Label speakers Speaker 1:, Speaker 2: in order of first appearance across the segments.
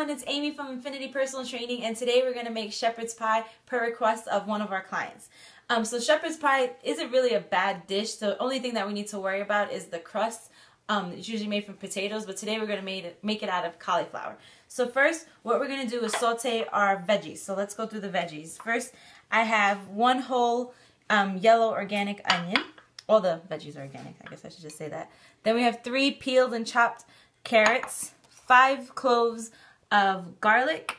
Speaker 1: everyone, it's Amy from Infinity Personal Training, and today we're going to make shepherd's pie per request of one of our clients. So shepherd's pie isn't really a bad dish. The only thing that we need to worry about is the crust. It's usually made from potatoes, but today we're going to make it out of cauliflower. So first, what we're going to do is saute our veggies. So let's go through the veggies. First, I have one whole yellow organic onion. All the veggies are organic, I guess I should just say that. Then we have 3 peeled and chopped carrots, 5 cloves of garlic,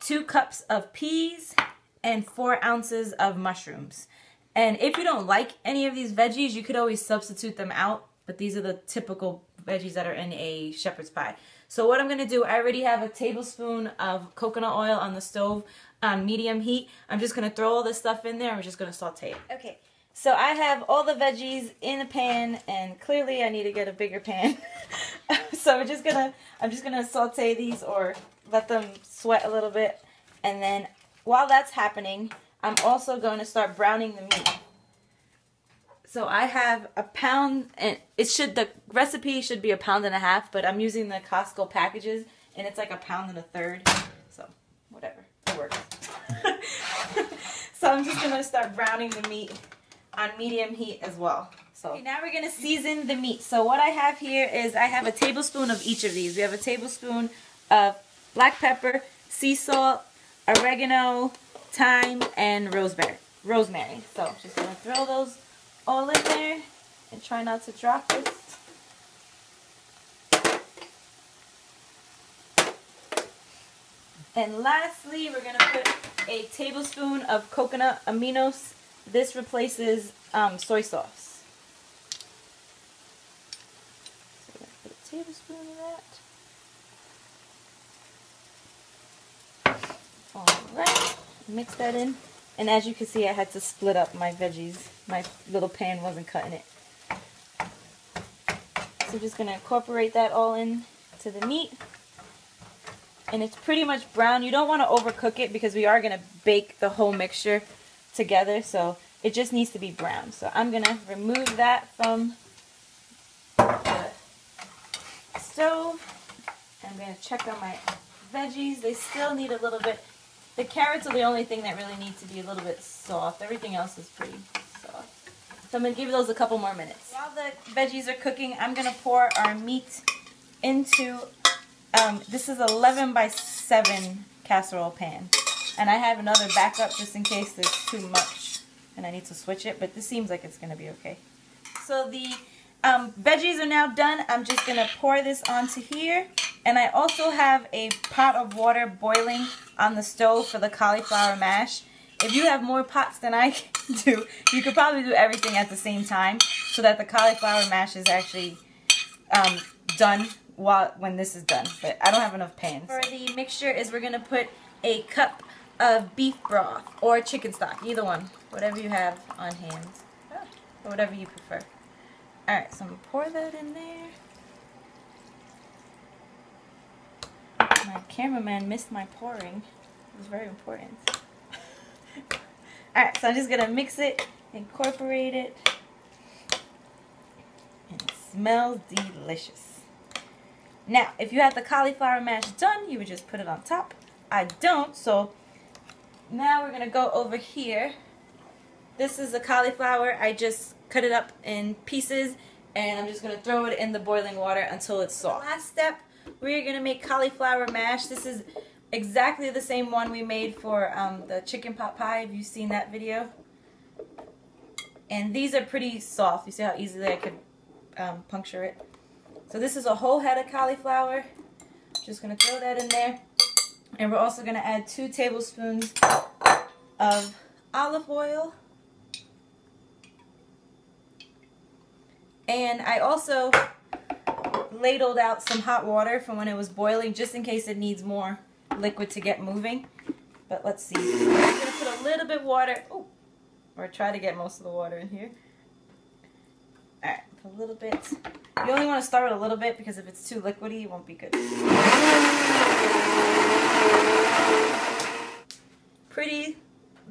Speaker 1: 2 cups of peas, and 4 ounces of mushrooms. And if you don't like any of these veggies, you could always substitute them out, but these are the typical veggies that are in a shepherd's pie. So what I'm going to do, I already have a tablespoon of coconut oil on the stove on medium heat. I'm just going to throw all this stuff in there and we're just going to saute it. Okay, so I have all the veggies in a pan, and clearly I need to get a bigger pan. So I'm just gonna saute these or let them sweat a little bit, and then while that's happening, I'm also going to start browning the meat. So I have a pound, and the recipe should be 1.5 pounds, but I'm using the Costco packages, and it's like 1.33 pounds. So whatever, it works. So I'm just gonna start browning the meat on medium heat as well. So okay, now we're gonna season the meat. So what I have here is I have a tablespoon of each of these. We have a tablespoon of black pepper, sea salt, oregano, thyme, and rosemary. So just gonna throw those all in there and try not to drop this. And lastly, we're gonna put a tablespoon of coconut aminos. This replaces soy sauce. So we're going to put a tablespoon of that. Alright, mix that in. And as you can see, I had to split up my veggies. My little pan wasn't cutting it. So I'm just going to incorporate that all in to the meat. And it's pretty much brown. You don't want to overcook it because we are going to bake the whole mixture together, so it just needs to be brown. So I'm going to remove that from the stove. I'm going to check on my veggies. They still need a little bit. The carrots are the only thing that really need to be a little bit soft. Everything else is pretty soft. So I'm going to give those a couple more minutes. While the veggies are cooking, I'm going to pour our meat into, this is 11 by 7 casserole pan. And I have another backup just in case there's too much and I need to switch it, but this seems like it's going to be okay. So the veggies are now done. I'm just going to pour this onto here. And I also have a pot of water boiling on the stove for the cauliflower mash. If you have more pots than I do, you could probably do everything at the same time so that the cauliflower mash is actually done when this is done. But I don't have enough pans. For the mixture is we're going to put a cup of beef broth or chicken stock, either one, whatever you have on hand, or whatever you prefer. Alright, so I'm going to pour that in there. My cameraman missed my pouring. It was very important. Alright, so I'm just going to mix it, incorporate it, and it smells delicious. Now, if you have the cauliflower mash done, you would just put it on top. I don't, so now we're going to go over here. This is the cauliflower. I just cut it up in pieces, and I'm just going to throw it in the boiling water until it's soft. Last step, we're going to make cauliflower mash. This is exactly the same one we made for the chicken pot pie. Have you seen that video? And these are pretty soft. You see how easily I could puncture it? So this is a whole head of cauliflower. Just going to throw that in there. And we're also going to add 2 tablespoons of olive oil. And I also ladled out some hot water from when it was boiling, just in case it needs more liquid to get moving. But let's see. I'm going to put a little bit of water, or try to get most of the water in here. Alright, a little bit. You only want to start with a little bit because if it's too liquidy, it won't be good. Pretty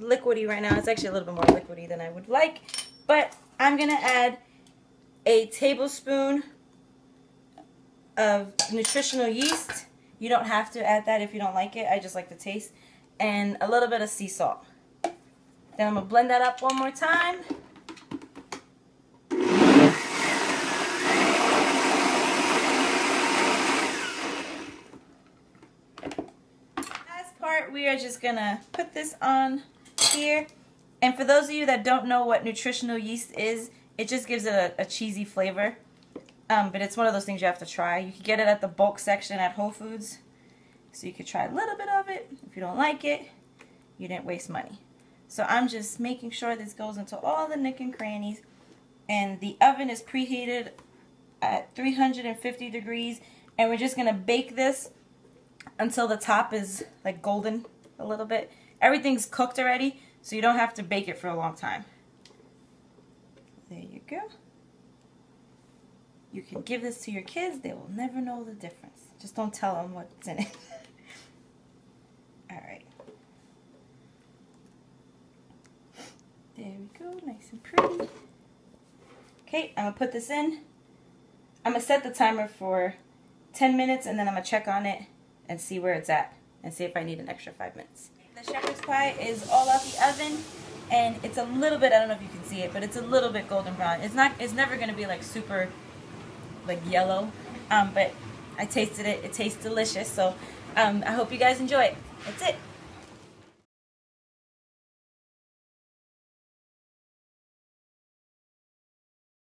Speaker 1: liquidy right now. It's actually a little bit more liquidy than I would like. But I'm going to add a tablespoon of nutritional yeast You don't have to add that if you don't like it. I just like the taste. And a little bit of sea salt. Then I'm going to blend that up one more time. Last part, we are just going to put this on here. And for those of you that don't know what nutritional yeast is, it just gives it a cheesy flavor. But it's one of those things you have to try. You can get it at the bulk section at Whole Foods. So you could try a little bit of it. If you don't like it, you didn't waste money. So I'm just making sure this goes into all the nook and crannies. And the oven is preheated at 350 degrees. And we're just going to bake this until the top is like golden a little bit. Everything's cooked already, so you don't have to bake it for a long time. There you go. You can give this to your kids. They will never know the difference. Just don't tell them what's in it. Alright. There we go. Nice and pretty. Okay, I'm going to put this in. I'm going to set the timer for 10 minutes and then I'm going to check on it and see where it's at and see if I need an extra 5 minutes. The shepherd's pie is all out the oven and it's a little bit, I don't know if you can see it, but it's a little bit golden brown. It's never going to be like super like yellow, but I tasted it. It tastes delicious, so I hope you guys enjoy it. That's it.